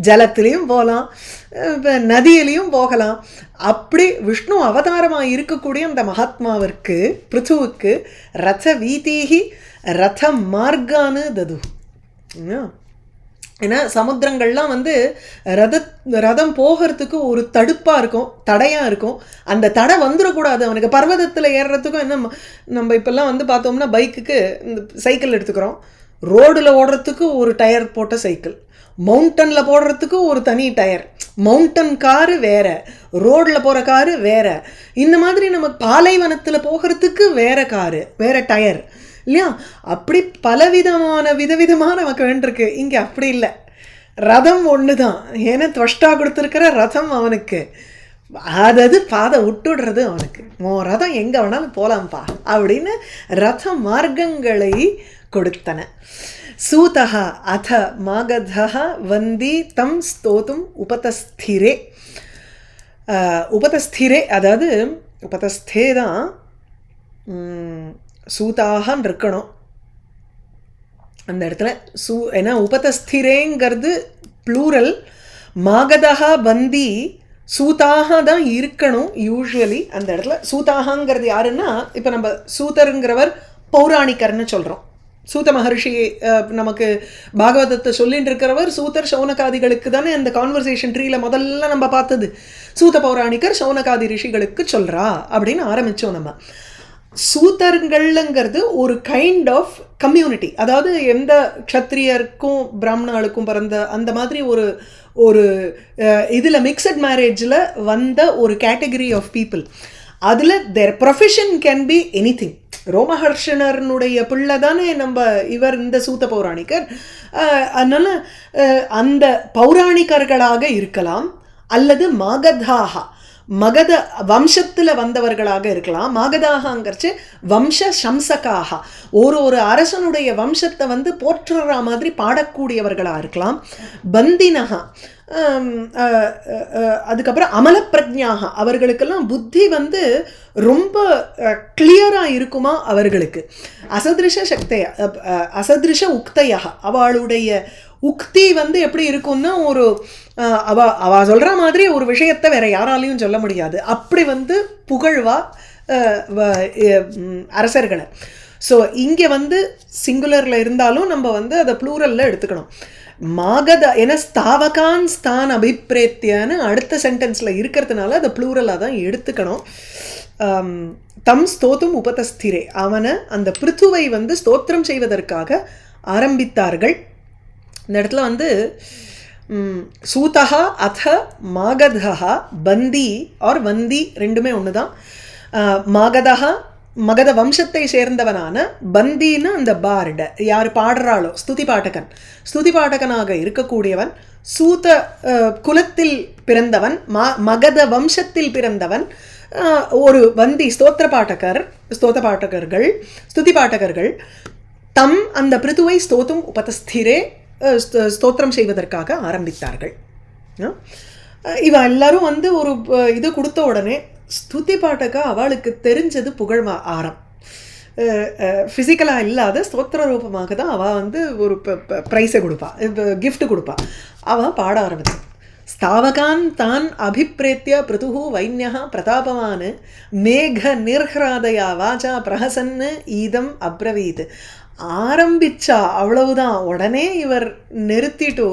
ஜலத்திலையும் போகலாம், நதியிலையும் போகலாம். அப்படி விஷ்ணு அவதாரமாக இருக்கக்கூடிய அந்த மகாத்மாவிற்கு, பிருத்துவுக்கு ரத வீதீஹி ரத மார்க்கானு தது. ஏன்னா சமுத்திரங்கள்லாம் ரதம் போகிறதுக்கு ஒரு தடுப்பாக இருக்கும், தடையாக இருக்கும். அந்த தடை வந்துடக்கூடாது அவனுக்கு. பர்வதத்தில் ஏறுறதுக்கும் என்ன, நம்ம இப்போல்லாம் பார்த்தோம்னா பைக்குக்கு இந்த சைக்கிள் எடுத்துக்கிறோம். ரோடில் ஓடுறதுக்கு ஒரு டயர் போட்ட சைக்கிள், மவுண்டனில் போடுறதுக்கு ஒரு தனி டயர். மவுண்டன் காரு வேறு, ரோடில் போகிற காரு வேறு. இந்த மாதிரி நம்ம பாலைவனத்தில் போகிறதுக்கு வேறு காரு, வேறு டயர் இல்லையா? அப்படி விதவிதமான நமக்கு வேண்டியிருக்கு. இங்கே அப்படி இல்லை, ரதம் ஒன்று தான். ஏன்னா துவஷ்டா கொடுத்துருக்கிற ரதம் அவனுக்கு, அதாவது பாதை விட்டுடுறது அவனுக்கு. ரதம் எங்கே வேணாலும் போகலாம்ப்பா அப்படின்னு ரத மார்க்கங்களை கொடுத்தன. சூதः அத மாகதः வந்தி தம் ஸ்தோதும் உபதஸ்திரே. உபதஸ்திரே அதாவது உபதஸ்தே தான் சூதாகன்னு இருக்கணும் அந்த இடத்துல. ஏன்னா உபதஸ்திரேங்கிறது ப்ளூரல், மாகதः வந்தி சூதாக தான் இருக்கணும் யூஸ்வலி அந்த இடத்துல. சூதாகங்கிறது யாருன்னா, இப்போ நம்ம சூதருங்கிறவர் பௌராணிகர்னு சொல்கிறோம். சூத மகர்ஷி நமக்கு பாகவதத்தை சொல்லிட்டு இருக்கிறவர் சூதர். சௌனகாதிகளுக்கு தானே அந்த கான்வர்சேஷன் ட்ரீயில் முதல்ல நம்ம பார்த்தது. சூத பௌராணிகர் சௌனகாதி ரிஷிகளுக்கு சொல்கிறா அப்படின்னு ஆரம்பித்தோம் நம்ம. சூதர்கள்ங்கிறது ஒரு கைண்ட் ஆஃப் கம்யூனிட்டி. அதாவது எந்த க்ஷத்ரியருக்கும் பிராமணர்களுக்கும் பிறந்த அந்த மாதிரி ஒரு இதில் மிக்சட் மேரேஜில் வந்த ஒரு கேட்டகரி ஆஃப் பீப்புள். அதில் their profession can be anything. ரோமஹர்ஷனருடைய பிள்ளை தானே இவர் இந்த சூத பௌராணிகர். அதனால் அந்த பௌராணிகர்களாக இருக்கலாம், அல்லது மாகதாக மகத வம்சத்தில் வந்தவர்களாக இருக்கலாம். மாகதாகங்கிறச்சு வம்ச சம்சகாக, ஒரு அரசனுடைய வம்சத்தை போற்றுற மாதிரி பாடக்கூடியவர்களாக இருக்கலாம். பந்தினகா, அதுக்கப்புறம் அமலப்பிரஜ்ஞாக, அவர்களுக்கெல்லாம் புத்தி ரொம்ப கிளியராக இருக்குமா அவர்களுக்கு. அசதிருஷ சக்திய அசதிருஷ உக்தையாக, அவளுடைய உக்தி எப்படி இருக்கும்னா, அவ சொல்கிற மாதிரி ஒரு விஷயத்தை வேற யாராலையும் சொல்ல முடியாது. அப்படி புகழ்வா அரசர்களை. ஸோ இங்கே சிங்குலரில் இருந்தாலும் நம்ம அதை ப்ளூரலில் எடுத்துக்கணும். மாகத என ஸ்தாவகான் ஸ்தான் அபிப்ரேத்தியன்னு அடுத்த சென்டென்ஸில் இருக்கிறதுனால அதை ப்ளூரலாக தான் எடுத்துக்கணும். தம் ஸ்தோத்தும் உபதஸ்திரே, அவனை அந்த பிருத்துவை ஸ்தோத்திரம் செய்வதற்காக ஆரம்பித்தார்கள். இந்த இடத்துல சூதா அத மாகதா பந்தி ஆர் வந்தி ரெண்டுமே ஒன்று தான். மாகதா மகத வம்சத்தை சேர்ந்தவனான, பந்தின்னு அந்த பார்டு யார் பாடுறாளோ ஸ்துதி பாட்டகன், ஸ்துதி பாட்டகனாக இருக்கக்கூடியவன், சூத குலத்தில் பிறந்தவன், மகத வம்சத்தில் பிறந்தவன், ஒரு வந்தி ஸ்தோத்திர பாட்டகர்கள் ஸ்துதி பாட்டகர்கள். தம் அந்த பிருத்துவை ஸ்தோத்தும் உபதஸ்திரே, ஸ்தோத்திரம் செய்வதற்காக ஆரம்பித்தார்கள். இவ எல்லாரும் ஒரு இது கொடுத்த உடனே ஸ்துதி பாட்டகா அவளுக்கு தெரிஞ்சது புகழ் ஆரம். ஃபிசிக்கலாக இல்லாத ஸ்தோத்திர ரூபமாக தான் அவள் ஒரு ப்ரைஸை கொடுப்பா, கிஃப்ட் கொடுப்பா. அவள் பாட ஆரம்பித்தான். ஸ்தாவகான் தான் அபிப்ரேத்திய பிருதுஹு வைன்யா பிரதாபவான் மேக நிர்ஹ்ராதயா வாச்சா பிரஹசன்னு ஈதம் அப்ரவீத். ஆரம்பிச்சா அவ்வளவுதான், உடனே இவர் நிறுத்திட்டு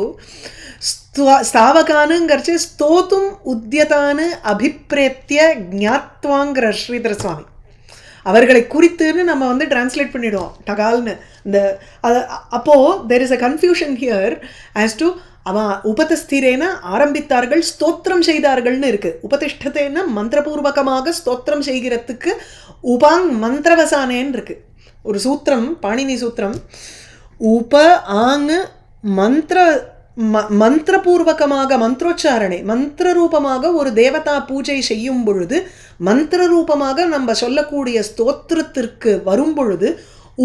ஸ்தாவகானுங்கிறச்சு ஸ்தோத்தும் உத்தியதானு அபிப்ரேத்திய ஜாத்வாங்கிற ஸ்ரீதர சுவாமி. அவர்களை குறித்துன்னு நம்ம வந்து டிரான்ஸ்லேட் பண்ணிடுவோம் டகால்னு. இந்த அப்போது there is a confusion here as to அவன் உபதஸ்திரேன ஆரம்பித்தார்கள், ஸ்தோத்திரம் செய்தார்கள்னு இருக்கு. உபதிஷ்டத்தேன மந்திரபூர்வகமாக ஸ்தோத்திரம் செய்கிறதுக்கு உபாங் மந்திரவசானேன்னு இருக்கு ஒரு சூத்திரம், பாணினி சூத்திரம். உப ஆங் மந்திரபூர்வகமாக மந்திரோச்சாரணை மந்திர ரூபமாக ஒரு தேவதா பூஜை செய்யும் பொழுது, மந்திர ரூபமாக நம்ம சொல்லக்கூடிய ஸ்தோத்திரத்திற்கு வரும் பொழுது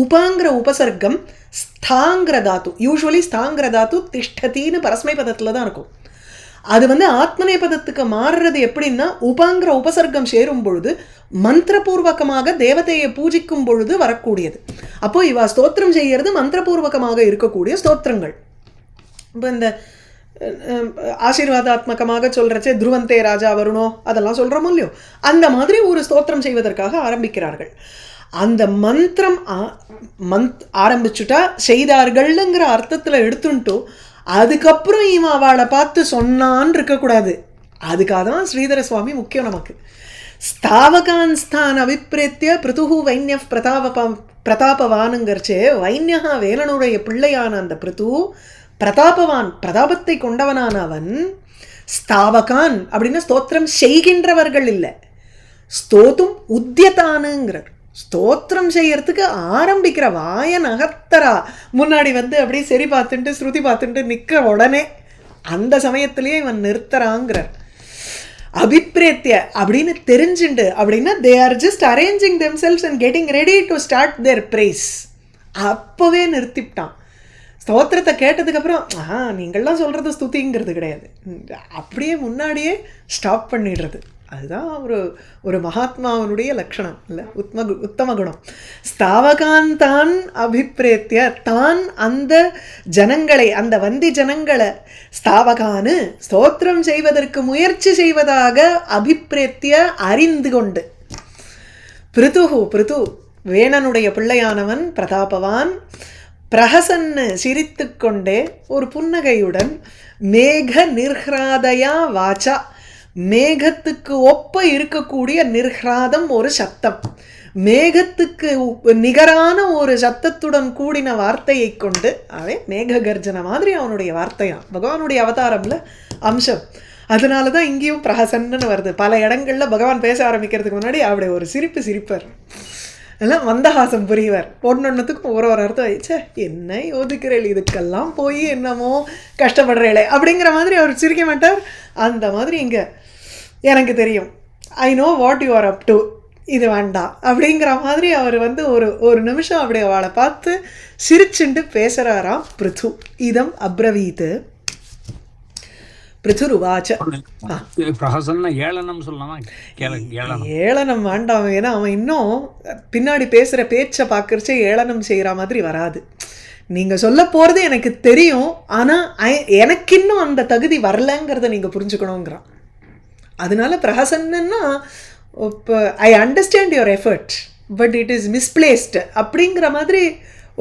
உபாங்கிற உபசர்க்கம் ஸ்தாங்கிற தாத்து, யூஸ்வலி ஸ்தாங்கிற தாத்து திஷ்டத்தின்னு பரஸ்மை பதத்தில் தான் இருக்கும். அது வந்து ஆத்மநே பதத்துக்கு மாறுறது எப்படின்னா உபாங்கிற உபசர்க்கம் சேரும் பொழுது மந்திரபூர்வகமாக தேவதையை பூஜிக்கும் பொழுது வரக்கூடியது. அப்போது இவா ஸ்தோத்திரம் செய்கிறது மந்திரபூர்வகமாக இருக்கக்கூடிய ஸ்தோத்திரங்கள். இப்போ இந்த ஆசீர்வாதாத்மகமாக சொல்கிறச்சே துருவந்தே ராஜா வருணோ அதெல்லாம் சொல்கிறோமோ இல்லையோ, அந்த மாதிரி ஒரு ஸ்தோத்திரம் செய்வதற்காக ஆரம்பிக்கிறார்கள். அந்த மந்திரம் ஆரம்பிச்சுட்டா செய்தார்கள்ங்கிற அர்த்தத்தில் எடுத்துட்டோ அதுக்கப்புறம் இவன் அவளை பார்த்து சொன்னான்னு இருக்கக்கூடாது. அதுக்காக தான் ஸ்ரீதர சுவாமி முக்கியம் நமக்கு. ஸ்தாவகான் ஸ்தான் அபிப்பிரேத்திய பிருதுஹு வைன்ய பிரதாபவானுங்கிறச்சே, வைன்யா வேலனுடைய பிள்ளையான அந்த பிருது பிரதாபவான் பிரதாபத்தை கொண்டவனான அவன். ஸ்தாவகான் அப்படின்னா ஸ்தோத்திரம் செய்கின்றவர்கள் இல்லை, ஸ்தோத்தும் உத்தியதானுங்கிறார். ஸ்தோத்திரம் செய்யறதுக்கு ஆரம்பிக்கிற வாய நகத்தரா முன்னாடி வந்து அப்படியே சரி பார்த்துட்டு ஸ்ருதி பார்த்துட்டு நிற்க உடனே அந்த சமயத்திலேயே இவன் நிறுத்துறாங்கிறார். அபிப்பிரேத்திய அப்படின்னு தெரிஞ்சுண்டு அப்படின்னா they are just arranging themselves and getting ready to start their praise. அப்போவே நிறுத்திவிட்டான். ஸ்தோத்திரத்தை கேட்டதுக்கப்புறம் நீங்கள்லாம் சொல்கிறது ஸ்துதிங்கிறது கிடையாது, அப்படியே முன்னாடியே ஸ்டாப் பண்ணிடுறது. அதுதான் ஒரு மகாத்மாவனுடைய லட்சணம் இல்லை, உத்தம குணம். ஸ்தாவகான் தான் அபிப்பிரேத்திய தான் அந்த ஜனங்களை அந்த வந்தி ஜனங்களை ஸ்தாவகானு ஸ்தோத்திரம் செய்வதற்கு முயற்சி செய்வதாக அபிப்பிரேத்திய அறிந்து கொண்டு பிருது வேணனுடைய பிள்ளையானவன் பிரதாபவான் பிரஹசன்னு சிரித்து கொண்டே ஒரு புன்னகையுடன் மேக நிர்ஹ்ராதயா வாச்சா, மேகத்துக்கு ஒப்ப இருக்கக்கூடிய நிர்ஹ்ராதம் ஒரு சத்தம், மேகத்துக்கு நிகரான ஒரு சத்தத்துடன் கூடின வார்த்தையை கொண்டு அவன் மேக கர்ஜன மாதிரி அவனுடைய வார்த்தையான் பகவானுடைய அவதாரம்ல அம்சம். அதனால தான் இங்கேயும் பிரஹசன்னு வருது. பல இடங்களில் பகவான் பேச ஆரம்பிக்கிறதுக்கு முன்னாடி அப்படி ஒரு சிரிப்பார், எல்லாம் மந்தஹாசம் புரிவார். ஒன்னொன்னுத்துக்கும் ஒரு அர்த்தம் ஆயிடுச்சே, என்ன யோசிக்கிறேள் இதுக்கெல்லாம் போய் என்னமோ கஷ்டப்படுறேளே அப்படிங்கிற மாதிரி அவர் சிரிக்க மாட்டார். அந்த மாதிரி இங்கே எனக்கு தெரியும், I know what you are up to, இது வேண்டாம் அப்படிங்கிற மாதிரி அவர் வந்து ஒரு நிமிஷம் அப்படி அவளை பார்த்து சிரிச்சுண்டு பேசுகிறாராம். பிருது இதம் அப்ரவீத் பிருதுருவாச்ச. ஏளனம் வேண்டாம், ஏன்னா அவன் இன்னும் பின்னாடி பேசுகிற பேச்சை பார்க்கறச்சே ஏளனம் செய்கிற மாதிரி வராது. நீங்கள் சொல்ல போகிறது எனக்கு தெரியும், ஆனால் எனக்கு இன்னும் அந்த தகுதி வரலங்கிறத நீங்கள் புரிஞ்சுக்கணுங்கிறான். அதனால பிரஹசன்னா இப்போ I understand your effort but it is misplaced அப்படிங்கிற மாதிரி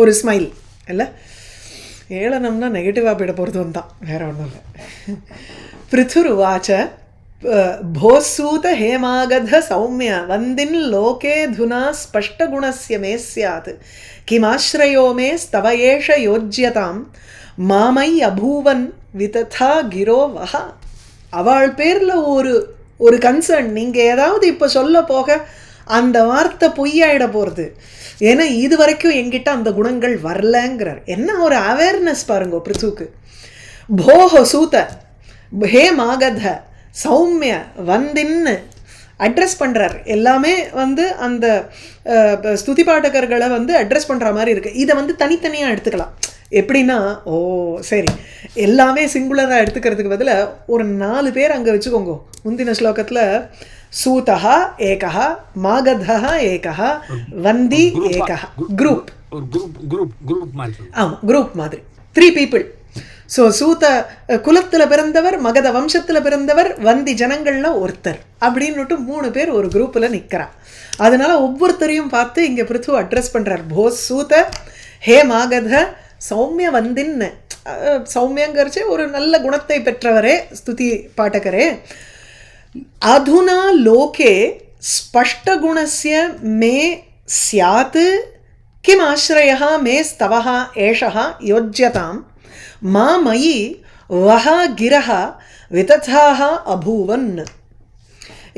ஒரு ஸ்மைல் இல்லை. ஏளனம்னா நெகட்டிவாக போயிட போகிறதும் தான், வேற ஒன்றும் இல்லை. பிருதுருவாச்ச போசூத ஹேமாகத சௌமிய வந்தின் லோகே துனா ஸ்பஷ்டகுணஸ்ய மே ஸ்யாத் கிமாஸ்ரயோ மே ஸ்தவ ஏஷ யோஜ்யதாம் மாமை அபூவன் விததா கிரோ வஹா. அவள் பேரில் ஒரு கன்சர்ன், நீங்கள் ஏதாவது இப்போ சொல்ல போக அந்த வார்த்தை பொய்யாயிட போகிறது, ஏன்னா இது வரைக்கும் என்கிட்ட அந்த குணங்கள் வரலங்கிறார். என்ன ஒரு அவேர்னஸ் பாருங்க பிருத்துக்கு. போஹ சூத ஹே மாகத சௌமிய வந்தின்னு அட்ரஸ் பண்ணுறார். எல்லாமே வந்து அந்த ஸ்துதி பாடகர்களை வந்து அட்ரஸ் பண்ணுற மாதிரி இருக்குது. இதை வந்து தனித்தனியாக எடுத்துக்கலாம். எப்படின்னா, ஓ சரி எல்லாமே சிங்குலராக எடுத்துக்கிறதுக்கு பதிலாக ஒரு 4 பேர் அங்கே வச்சுக்கோங்க. முந்தின ஸ்லோகத்தில் சூதா ஏகா மாகதா ஏகா வந்தி ஏகா குரூப் ஆமாம் குரூப் மாதிரி 3 people. ஸோ சூத குலத்தில் பிறந்தவர், மகத வம்சத்தில் பிறந்தவர், வந்தி ஜனங்களில் ஒருத்தர் அப்படின்னுட்டு 3 பேர் ஒரு குரூப்பில் நிற்கிறார். அதனால் ஒவ்வொருத்தரையும் பார்த்து இங்கே பிருத்து அட்ரஸ் பண்ணுறார். போஸ் சூத ஹே மாகத சௌமிய வந்தின்னு. சௌமியங்கிறச்சு ஒரு நல்ல குணத்தை பெற்றவரே ஸ்துதி பாட்டகரே. அதுனா லோகே ஸ்பஷ்டகுணஸ்ய மே ஸ்யாத் கிம் ஆஸ்ரயः மே ஸ்தவः ஏஷः யோஜ்யதாம் மா மயி வஹ கிரஹ விததாஹ அபூவன்.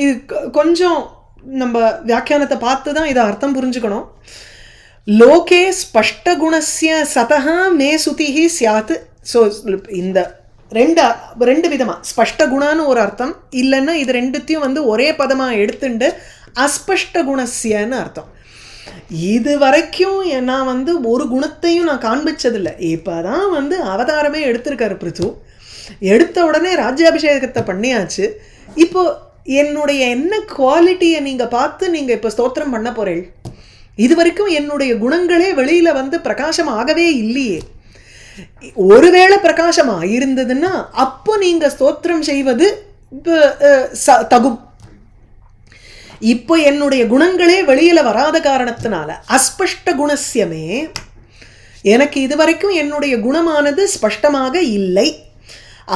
இது கொஞ்சம் நம்ம வியாக்கியானத்தை பார்த்து தான் இதை அர்த்தம் புரிஞ்சுக்கணும். லோகே ஸ்பஷ்டகுணஸ்ய சதஹ மே சுதிஹி ஸ்யாத். ஸோ இந்த ரெண்டு விதமாக ஸ்பஷ்டகுணான்னு ஒரு அர்த்தம், இல்லைன்னா இது ரெண்டுத்தையும் வந்து ஒரே பதமாக எடுத்துட்டு அஸ்பஷ்ட குணஸ்யன்னு அர்த்தம். இது வரைக்கும் நான் வந்து ஒரு குணத்தையும் நான் காண்பிச்சதில்லை. இப்போ தான் வந்து அவதாரமே எடுத்திருக்காரு பிருத்து. எடுத்த உடனே ராஜ்யாபிஷேகத்தை பண்ணியாச்சு. இப்போ என்னுடைய என்ன குவாலிட்டியை நீங்கள் பார்த்து நீங்கள் இப்போ ஸ்தோத்திரம் பண்ண போகிறீள். இது வரைக்கும் என்னுடைய குணங்களே வெளியில் வந்து பிரகாசம் ஆகவே இல்லையே. ஒருவேளை பிரகாசமாக இருந்ததுன்னா அப்போ நீங்கள் ஸ்தோத்திரம் செய்வது தகும். இப்போ என்னுடைய குணங்களே வெளியில் வராத காரணத்தினால அஸ்பஷ்ட குணஸ்யமே, எனக்கு இதுவரைக்கும் என்னுடைய குணமானது ஸ்பஷ்டமாக இல்லை.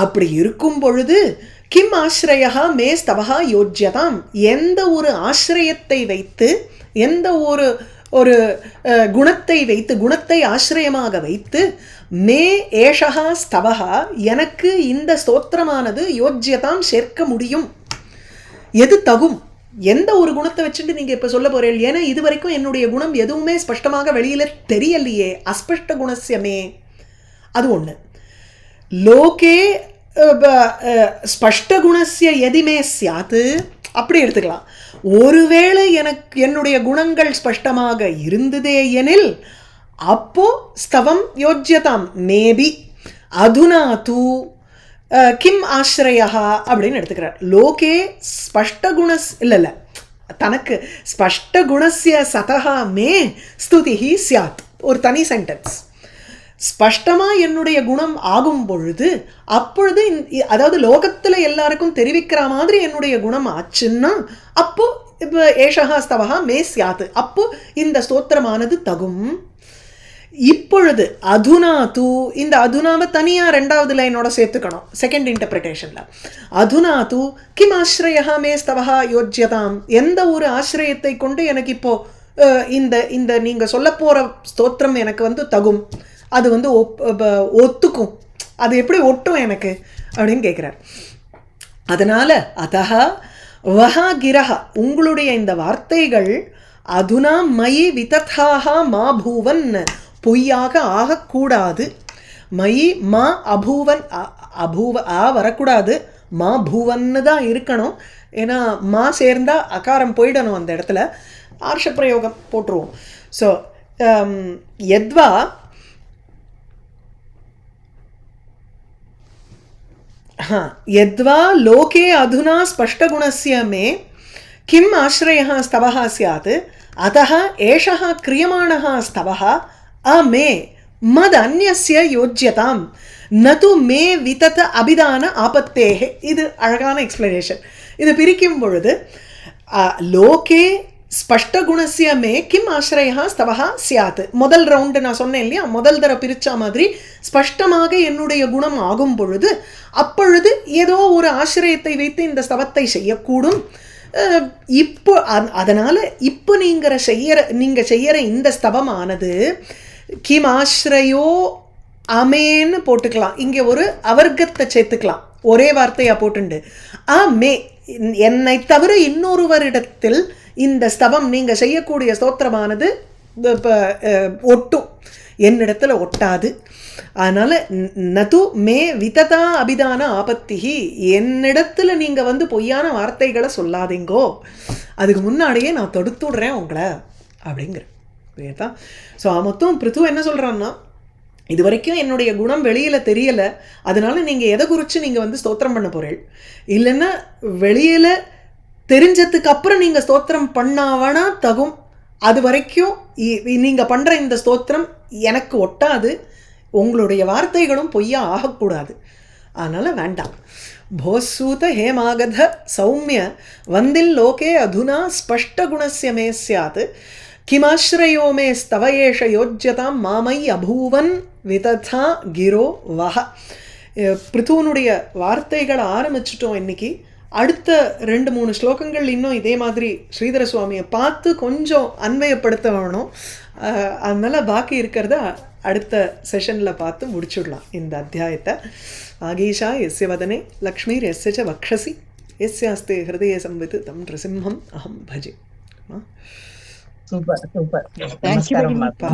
அப்படி இருக்கும் பொழுது கிம் ஆஸ்ரயா மே ஸ்தவஹா யோஜ்யதாம், எந்த ஒரு ஆசிரியத்தை வைத்து, எந்த ஒரு குணத்தை வைத்து, குணத்தை ஆசிரியமாக வைத்து மே ஏஷா ஸ்தவஹா, எனக்கு இந்த ஸ்தோத்திரமானது யோஜ்யதாம் சேர்க்க முடியும், எது தகும், எந்த ஒரு குணத்தை வச்சுட்டு நீங்கள் இப்போ சொல்ல போகிறீர்கள். ஏன்னா இது வரைக்கும் என்னுடைய குணம் எதுவுமே ஸ்பஷ்டமாக வெளியில் தெரியலையே. அஸ்பஷ்ட குணஸ்யமே அது ஒன்று. லோகே ஸ்பஷ்ட குணஸ்ய எதிமே சியாத்து, அப்படி எடுத்துக்கலாம். ஒருவேளை என்னுடைய குணங்கள் ஸ்பஷ்டமாக இருந்ததே எனில் அப்போ ஸ்தவம் யோஜ்யதாம் மேபி. அதுனா தூ கிம் ஆஸ்ரயா அப்படின்னு எடுத்துக்கிறார். லோகே ஸ்பஷ்டகுணஸ் இல்லை தனக்கு ஸ்பஷ்டகுணஸ்ய சதஹா மே ஸ்துதிஹி சியாத், ஒரு தனி சென்டென்ஸ். ஸ்பஷ்டமாக என்னுடைய குணம் ஆகும் பொழுது அப்பொழுது, அதாவது லோகத்தில் எல்லாருக்கும் தெரிவிக்கிற மாதிரி என்னுடைய குணம் ஆச்சுன்னா அப்போ இப்போ ஏஷா ஸ்தவஹா மே சியாத், அப்போ இந்த ஸ்தோத்திரமானது தகும். இப்பொழுது அதுனா தூ, இந்த அதுனாவை தனியாக ரெண்டாவது லைனோட சேர்த்துக்கணும் செகண்ட் இன்டர்பிரிட்டேஷனில். அதுனா தூ கிம் ஆஸ்ரயா மே ஸ்தவஹா யோஜ்யதாம், எந்த ஒரு ஆசிரியத்தை கொண்டு எனக்கு இப்போது இந்த நீங்கள் சொல்ல போகிற ஸ்தோத்திரம் எனக்கு வந்து தகும், அது வந்து ஒத்துக்கும், அது எப்படி ஒட்டும் எனக்கு அப்படின்னு கேட்குறார். அதனால் அதஹ வஹா கிரஹ, உங்களுடைய இந்த வார்த்தைகள் அதுனா மயி விததாக மா பூவன், பொய்யாக ஆகக்கூடாது. மயி மா அபூவன், வரக்கூடாது, மா பூவன்னு தான் இருக்கணும். ஏன்னா மா சேர்ந்தால் அகாரம் போயிடணும் அந்த இடத்துல, ஆர்ஷ பிரயோகம் போட்டுருவோம். ஸோ எத்வா यद्वा लोके अधुना स्पष्टगुणस्य मे किम् आश्रयः स्तवः स्यात्, अतः एषः क्रियमाणः स्तवः अमे मदन्यस्य योज्यताम् न तु मे वितत अभिधान आपत्तेः. இது அழகான எக்ஸ்பிளனேஷன். இது பிரிக்கும் பொழுது லோகே ஸ்பஷ்டகுணஸ்ய மே கிம் ஆஸ்ரயா ஸ்தவஹா சியாத், முதல் ரவுண்டு நான் சொன்னேன் இல்லையா, முதல் தர பிரிச்சா மாதிரி ஸ்பஷ்டமாக என்னுடைய குணம் ஆகும் பொழுது அப்பொழுது ஏதோ ஒரு ஆசிரியத்தை வைத்து இந்த ஸ்தவத்தை செய்யக்கூடும். இப்போ அதனால் இப்போ நீங்கள் செய்கிற இந்த ஸ்தவமானது கிம் ஆஸ்ரயோ அமேன்னு போட்டுக்கலாம், இங்கே ஒரு அவர்க்கத்தை சேர்த்துக்கலாம், ஒரே வார்த்தையாக போட்டுண்டு மே, என்னை தவிர இன்னொருவரிடத்தில் இந்த ஸ்தவம் நீங்கள் செய்யக்கூடிய ஸ்தோத்திரமானது ஒட்டும், என்னிடத்தில் ஒட்டாது. அதனால் நது மே விததா அபிதான ஆபத்திகி, என்னிடத்தில் நீங்கள் வந்து பொய்யான வார்த்தைகளை சொல்லாதீங்கோ, அதுக்கு முன்னாடியே நான் தொடுத்துடுறேன் உங்களை அப்படிங்கிற தான். ஸோ மொத்தம் பிருத்து என்ன சொல்கிறான்னா, இது வரைக்கும் என்னுடைய குணம் வெளியில் தெரியலை, அதனால் நீங்கள் எதை குறித்து நீங்கள் வந்து ஸ்தோத்திரம் பண்ண போகிறீள், இல்லைன்னா வெளியில் தெரிஞ்சதுக்கு அப்புறம் நீங்கள் ஸ்தோத்திரம் பண்ணாவனா தகும், அது வரைக்கும் நீங்கள் பண்ணுற இந்த ஸ்தோத்திரம் எனக்கு ஒட்டாது, உங்களுடைய வார்த்தைகளும் பொய்யா ஆகக்கூடாது, அதனால் வேண்டாம். போசூத ஹேமாகத சௌமிய வந்தில் லோகே அதுனா ஸ்பஷ்டகுணஸ்ய மே ஸ்யாத் கிமாஸ்ரயோ மே ஸ்தவயேஷ யோஜ்யதாம் மாமை அபூவன் விததா கிரோ வஹ. பிருத்துவனுடைய வார்த்தைகளை ஆரம்பிச்சிட்டோம் இன்னைக்கு. அடுத்த 2-3 ஸ்லோகங்கள் இன்னும் இதே மாதிரி ஸ்ரீதர சுவாமியை பார்த்து கொஞ்சம் அன்வயப்படுத்த வேணும். அதனால பாக்கி இருக்கிறத அடுத்த செஷனில் பார்த்து முடிச்சுடலாம் இந்த அத்தியாயத்தை. ஆகீஷா எஸ்ய வதனே லக்ஷ்மீர் எஸ்ய ச வக்ஷசி எஸ்யாஸ்தே ஹிருதய சம்வித் தம் நிருசிம்ஹம் அஹம் பஜே. Super super. Thank you very நமஸ்காரம் much. மாதா.